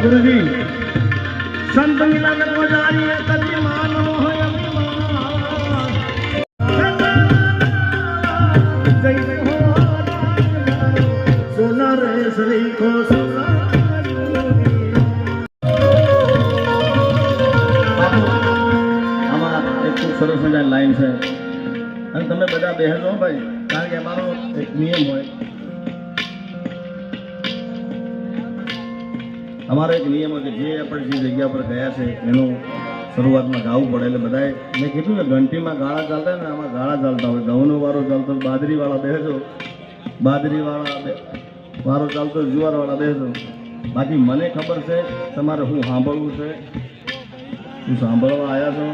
गुरुजी संत मिलन गुजारी कभी मानो है सोना रे श्री को सोना आमा एक खूब सरस मजानी लाइन है અને તમે બધા બેહજો ભાઈ કારણ કે અમારો એક નિયમ હોય અમારો એક નિયમ હોય કે જે આપણે જે જગ્યા પર ગયા છે એનું શરૂઆતમાં ગાવું પડે એટલે બધાએ મેં કીધું ને ઘંટીમાં ગાળા ચાલતા ને આમાં ગાળા ચાલતા હોય ઘઉંનો વારો ચાલતો બાજરીવાળા બેસજો બાજરીવાળા વારો ચાલતો જુવારવાળા બેસજો બાકી મને ખબર છે તમારે શું સાંભળવું છે શું સાંભળવા આવ્યા છો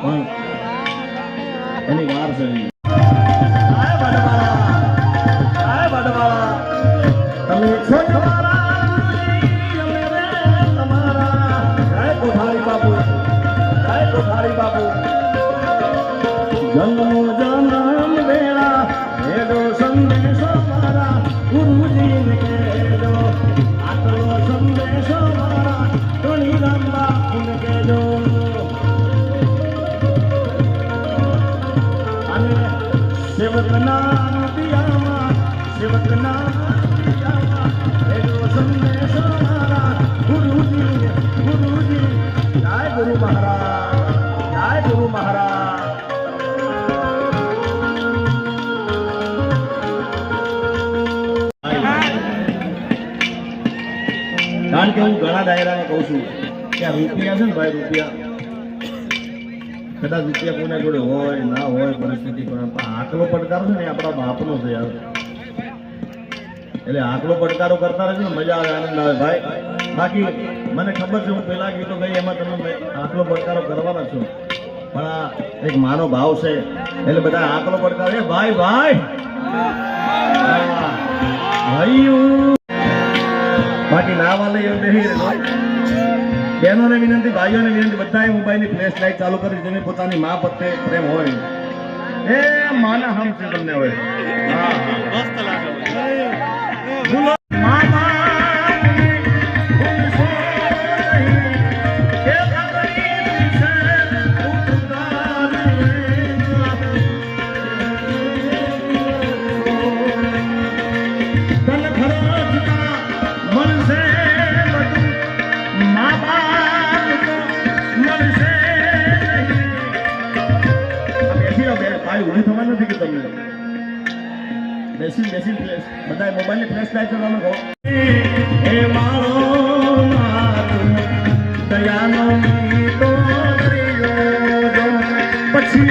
પણ એની વાર છે તમે છો જન્મો જન્મ વેળા એડો સંદેશો મારા ગુરુજીને કહેજો આટલો સંદેશો મહારાજ, જય ગુરુ મહારાજ. કારણ કે હું ઘણા ડાયરામાં કહું છું કે આ રૂપિયા છે ને ભાઈ, રૂપિયા કદાચ રૂપિયા કોના જોડે હોય ના હોય પરિસ્થિતિ, પણ આકલો પડકારો છે ને એ આપણા બાપનો છે યાર. એટલે આકલો પડકારો કરતા રહેજો ને મજા આવે, આનંદ આવે ભાઈ. બાકી મને ખબર છે હું પેલા ગીતો ગઈ એમાં તમે આકલો પડકારો કરવાના છો, પણ આ એક માનો ભાવ છે એટલે બધા આકલો પડકારો. એ ભાઈ ભાઈ બાકી ના વાલે એવું બેસી બહેનોને વિનંતી, ભાઈઓને વિનંતી, બધાએ મોબાઈલની ફ્લેશ લાઈટ ચાલુ કરી જેને પોતાની મા પ્રત્યે પ્રેમ હોય એ માના હમ છે તમને હોય. ઉભી થવા નથી કે તમને બેસી બેસી બધા મોબાઈલની ફ્લેશ લાઈટ કરવાનું કહો. એ મારો દયાનો તો પછી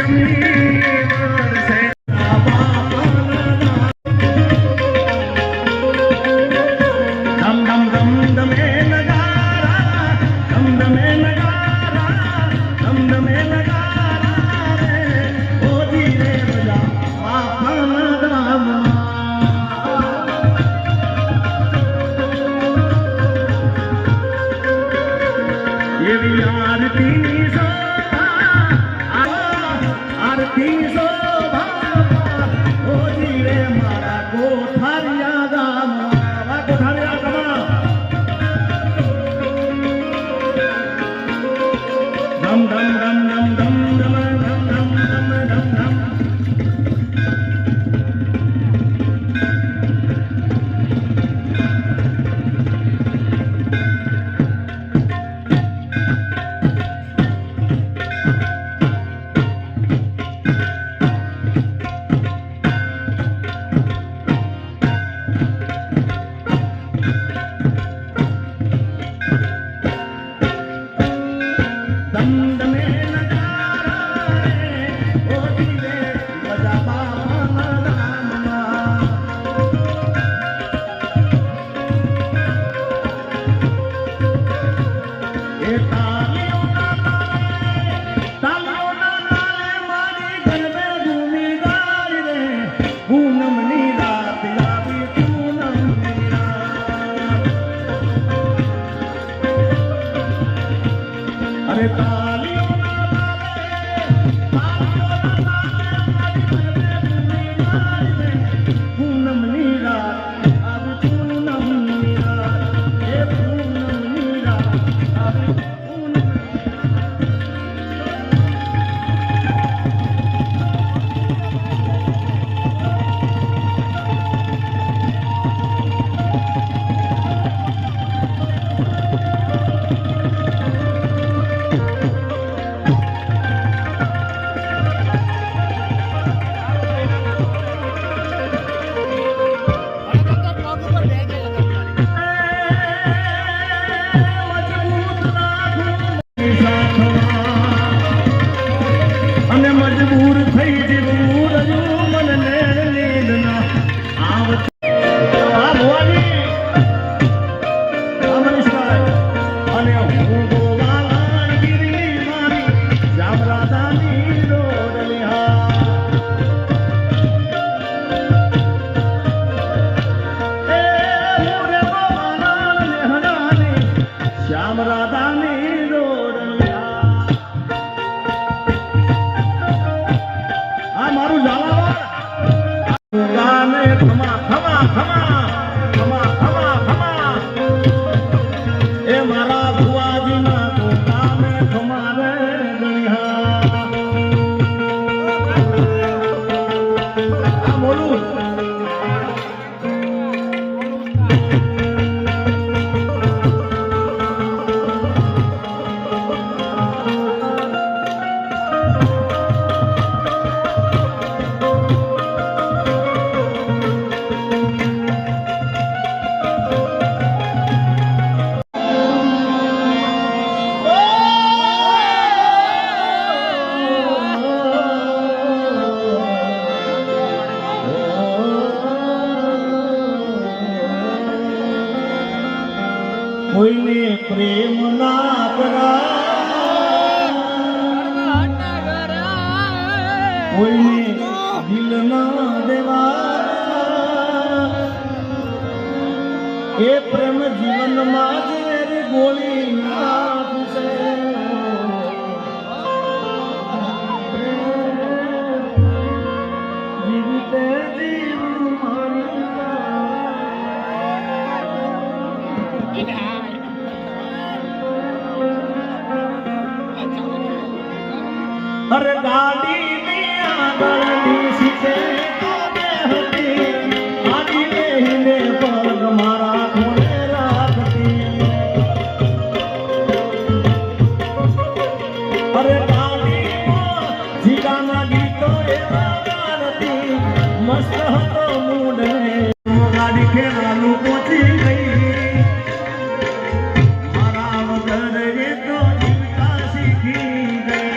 કોઈને પ્રેમ ના કરા, કોઈને દિલ ના દેવા, એ પ્રેમ જીવનમાં ઝેર ગોળી નાખશે. જીવતે જીવ મારી અરે ગાડી ની આગળની સીટે કોને હતી, આડી લઈને પગ મારા ખોળે રાખતી. અરે ગાડીમાં જીગાના ગીતો એવા ગાતી, મસ્ત હતો મૂડ ને ગાડી ખેરાલું પહોંચી ગઈ. મારા વગર એ તો જીવતા શીખી ગઈ.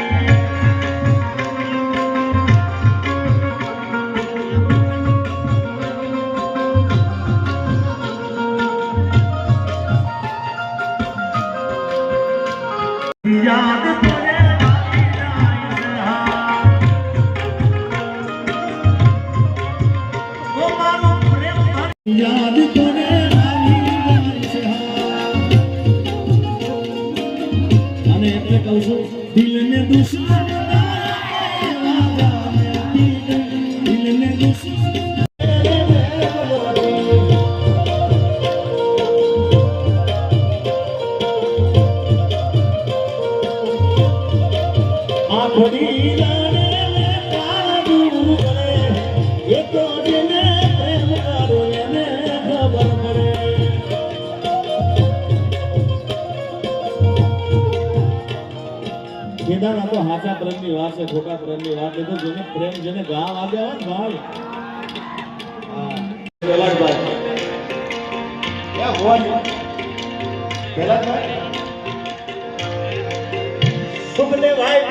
યાદ તોરે આવી જાય છે હા, ઓ મારો પ્રેમ યાદ તોરે આવી જાય છે હા. અને એટલે કહું છું દિલને દુશ્મન દિલને દુશ્મન ઘડી લાડે કાળું કરે, એ તો જેને પ્રેમ કરો એને ખબર પડે. કેદાર આ તો હાચા પ્રેમની વાત છે, ખોટા પ્રેમની વાત છે. તો જેને પ્રેમ જેને ગામ આવ્યા હોય ને ભાઈ, પેલા જ ભાઈ ક્યાં હોવા પેલા જ ભાઈ શુભ ને ભાઈ